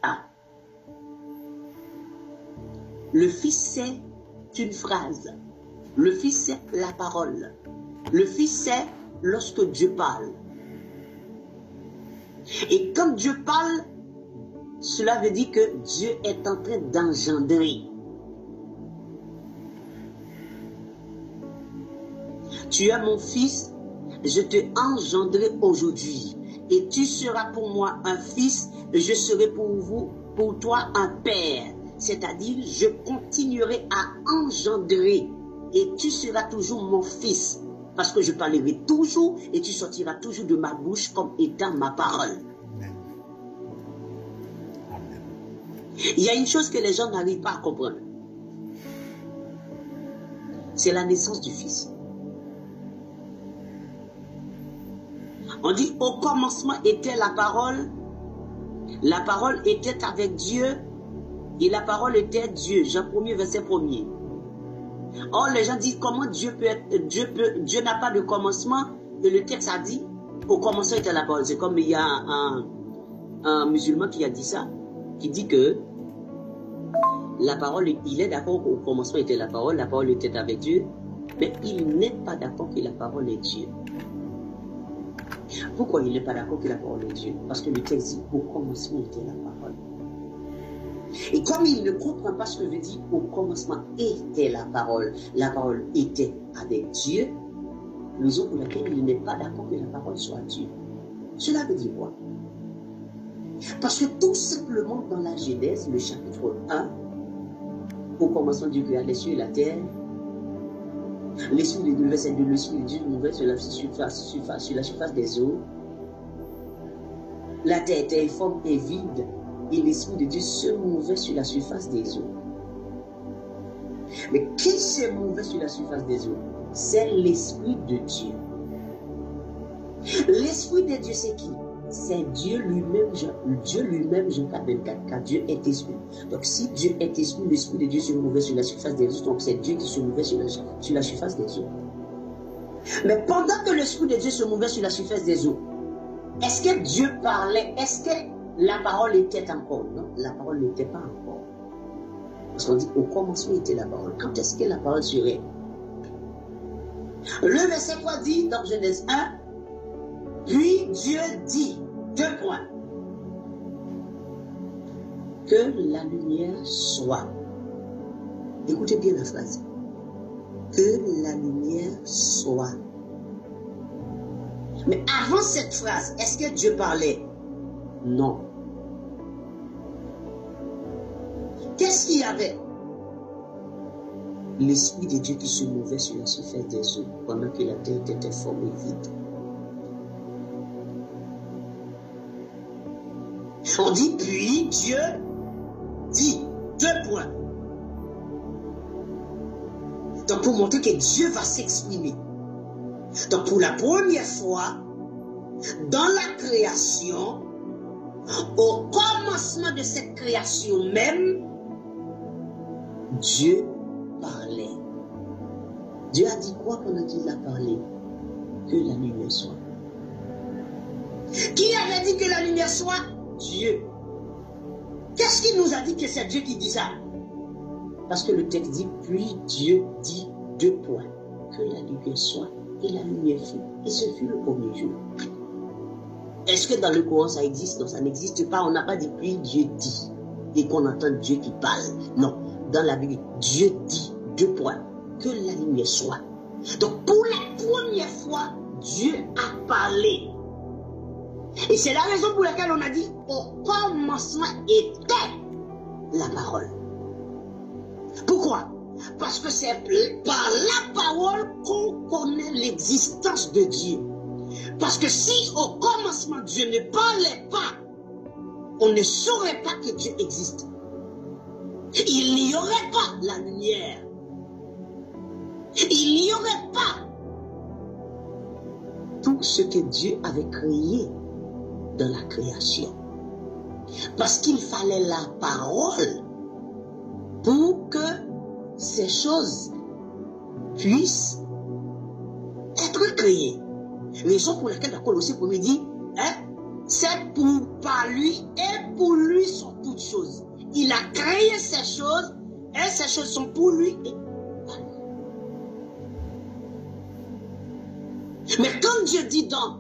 Ah. Le Fils, c'est une phrase. Le Fils, c'est la parole. Le Fils, c'est lorsque Dieu parle. Et quand Dieu parle, cela veut dire que Dieu est en train d'engendrer. Tu es mon fils, je te engendrai aujourd'hui. Et tu seras pour moi un fils, et je serai pour toi un père. C'est-à-dire, je continuerai à engendrer. Et tu seras toujours mon fils. Parce que je parlerai toujours et tu sortiras toujours de ma bouche comme étant ma parole. Il y a une chose que les gens n'arrivent pas à comprendre. C'est la naissance du Fils. On dit au commencement était la parole était avec Dieu et la parole était Dieu. Jean 1er verset 1er. Or les gens disent comment Dieu n'a pas de commencement et le texte a dit au commencement était la parole. C'est comme il y a un musulman qui a dit ça, qui dit que la parole, il est d'accord qu'au commencement était la parole était avec Dieu, mais il n'est pas d'accord que la parole est Dieu. Pourquoi il n'est pas d'accord que la parole est Dieu? Parce que le texte dit au commencement était la parole. Et comme il ne comprend pas ce que veut dire au commencement était la parole était avec Dieu, raison pour laquelle il n'est pas d'accord que la parole soit Dieu. Cela veut dire quoi? Parce que tout simplement dans la Genèse, le chapitre 1, au commencement Dieu créa les cieux et la terre, l'esprit de Dieu, verset 2, l'esprit de Dieu mouvait sur la surface des eaux. La terre était informe et vide, et l'esprit de Dieu se mouvait sur la surface des eaux. Mais qui se mouvait sur la surface des eaux? C'est l'esprit de Dieu. L'esprit de Dieu, c'est qui? C'est Dieu lui-même, Jean 4:24, car Dieu est esprit. Donc si Dieu est esprit, l'esprit de Dieu se mouvait sur la surface des eaux, donc c'est Dieu qui se mouvait sur la surface des eaux. Mais pendant que l'esprit de Dieu se mouvait sur la surface des eaux, est-ce que Dieu parlait? Est-ce que la parole était encore? Non, la parole n'était pas encore. Parce qu'on dit au commencement était la parole. Quand est-ce que la parole serait? Le verset 3 dit dans Genèse 1, puis Dieu dit, 2 points, que la lumière soit. Écoutez bien la phrase. Que la lumière soit. Mais avant cette phrase, est-ce que Dieu parlait? Non. Qu'est-ce qu'il y avait? L'esprit de Dieu qui se mouvait sur la surface des eaux pendant que la terre était informe et vide. On dit puis Dieu dit, 2 points. Donc pour montrer que Dieu va s'exprimer. Donc pour la première fois, dans la création, au commencement de cette création même, Dieu parlait. Dieu a dit quoi pendant qu'il a parlé? Que la lumière soit. Qui avait dit que la lumière soit? Dieu. Qu'est-ce qui nous a dit que c'est Dieu qui dit ça? Parce que le texte dit, puis Dieu dit, 2 points, que la lumière soit, et la lumière fut. Et ce fut le premier jour. Est-ce que dans le Coran ça existe? Non, ça n'existe pas. On n'a pas dit, puis Dieu dit, et qu'on entend Dieu qui parle. Non, dans la Bible, Dieu dit, 2 points, que la lumière soit. Donc pour la première fois, Dieu a parlé. Et c'est la raison pour laquelle on a dit au commencement était la parole. Pourquoi? Parce que c'est par la parole qu'on connaît l'existence de Dieu. Parce que si au commencement Dieu ne parlait pas, on ne saurait pas que Dieu existe. Il n'y aurait pas la lumière. Il n'y aurait pas tout ce que Dieu avait créé dans la création. Parce qu'il fallait la parole pour que ces choses puissent être créées. Raison pour laquelle la Colossiens 1 dit, c'est pour par lui et pour lui sont toutes choses sont pour lui. Mais quand Dieu dit dans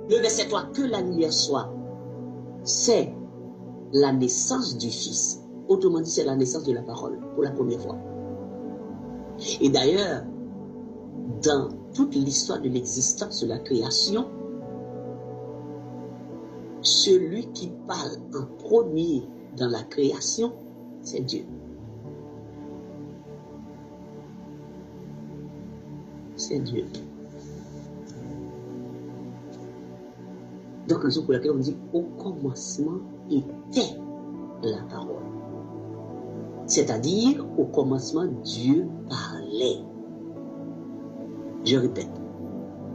le verset 3 que la lumière soit, c'est la naissance du Fils. Autrement dit, c'est la naissance de la parole pour la première fois. Et d'ailleurs, dans toute l'histoire de l'existence de la création, celui qui parle en premier dans la création, c'est Dieu. C'est Dieu. Donc, raison pour laquelle on dit au commencement était la parole. C'est-à-dire, au commencement, Dieu parlait. Je répète.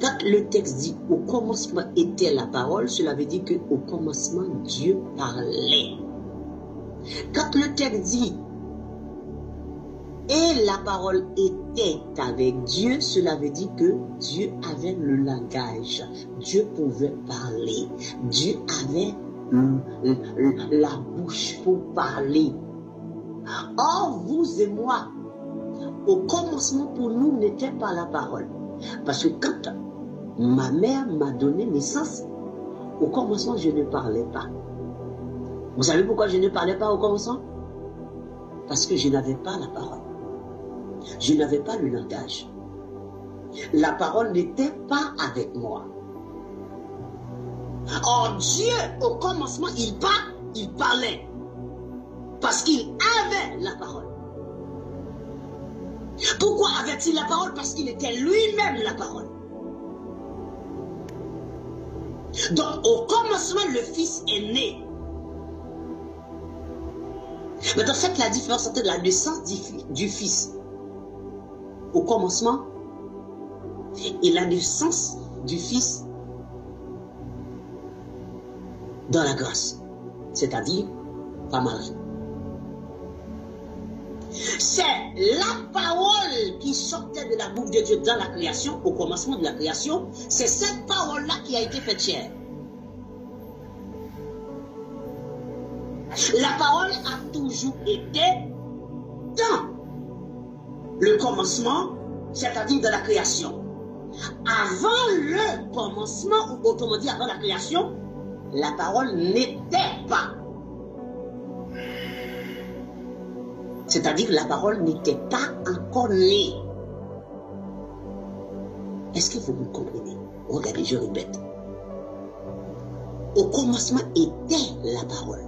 Quand le texte dit au commencement était la parole, cela veut dire qu'au commencement, Dieu parlait. Quand le texte dit et la parole était avec Dieu, cela veut dire que Dieu avait le langage. Dieu pouvait parler. Dieu avait la bouche pour parler. Or, vous et moi, au commencement pour nous n'était pas la parole. Parce que quand ma mère m'a donné naissance, au commencement je ne parlais pas. Vous savez pourquoi je ne parlais pas au commencement? Parce que je n'avais pas la parole. Je n'avais pas le langage. La parole n'était pas avec moi. Or Dieu, au commencement, il parlait. Parce qu'il avait la parole. Pourquoi avait-il la parole? Parce qu'il était lui-même la parole. Donc, au commencement, le Fils est né. Maintenant, faites la différence entre la naissance du Fils au commencement et la naissance du Fils dans la grâce. C'est-à-dire, par Marie. C'est la parole qui sortait de la bouche de Dieu dans la création, au commencement de la création. C'est cette parole-là qui a été faite chair. La parole a toujours été dans le commencement, c'est-à-dire dans la création. Avant le commencement, ou autrement dit avant la création, la parole n'était pas. C'est-à-dire la parole n'était pas encore née. Est-ce que vous me comprenez? Regardez, je répète. Au commencement était la parole.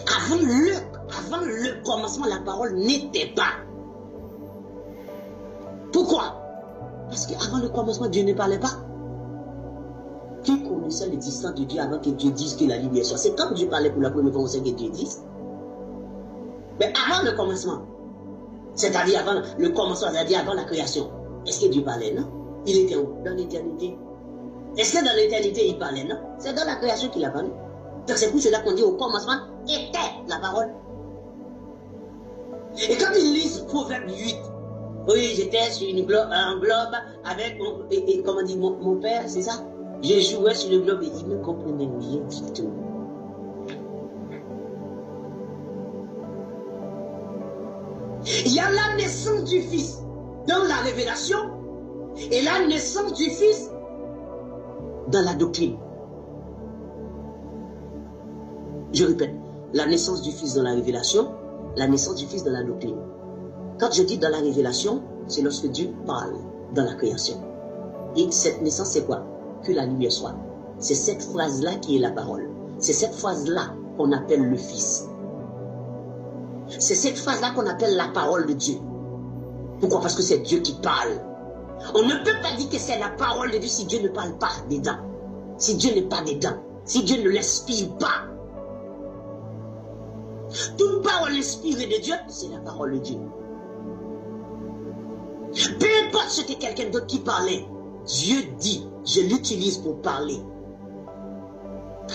Avant le commencement, la parole n'était pas. Pourquoi? Parce qu'avant le commencement, Dieu ne parlait pas. Qui connaissait l'existence de Dieu avant que Dieu dise que la lumière soit? C'est quand Dieu parlait pour la première fois, on sait que Dieu dise. Mais avant le commencement, c'est-à-dire avant le commencement, c'est-à-dire avant la création, est-ce que Dieu parlait? Non. Il était où? Dans l'éternité. Est-ce que dans l'éternité, il parlait? Non. C'est dans la création qu'il a parlé. Donc c'est pour cela qu'on dit au commencement était la parole. Et quand ils lisent Proverbe 8, oui, j'étais sur un globe avec comment dit mon père, c'est ça? Je jouais sur le globe et il ne comprenait rien du tout. Il y a la naissance du Fils dans la révélation et la naissance du Fils dans la doctrine. Je répète, la naissance du Fils dans la révélation, la naissance du Fils dans la doctrine. Quand je dis dans la révélation, c'est lorsque Dieu parle dans la création. Et cette naissance, c'est quoi? Que la lumière soit. C'est cette phrase-là qui est la parole. C'est cette phrase-là qu'on appelle le Fils. C'est cette phrase-là qu'on appelle la parole de Dieu. Pourquoi? Parce que c'est Dieu qui parle. On ne peut pas dire que c'est la parole de Dieu si Dieu ne parle pas dedans. Si Dieu n'est pas dedans. Si Dieu ne l'inspire pas. Toute parole inspirée de Dieu, c'est la parole de Dieu. Peu importe ce que quelqu'un d'autre qui parlait, Dieu dit, je l'utilise pour parler.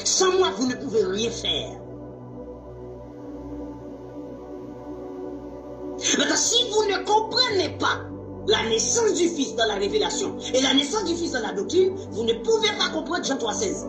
Sans moi, vous ne pouvez rien faire. Maintenant, si vous ne comprenez pas la naissance du Fils dans la révélation et la naissance du Fils dans la doctrine, vous ne pouvez pas comprendre Jean 3,16.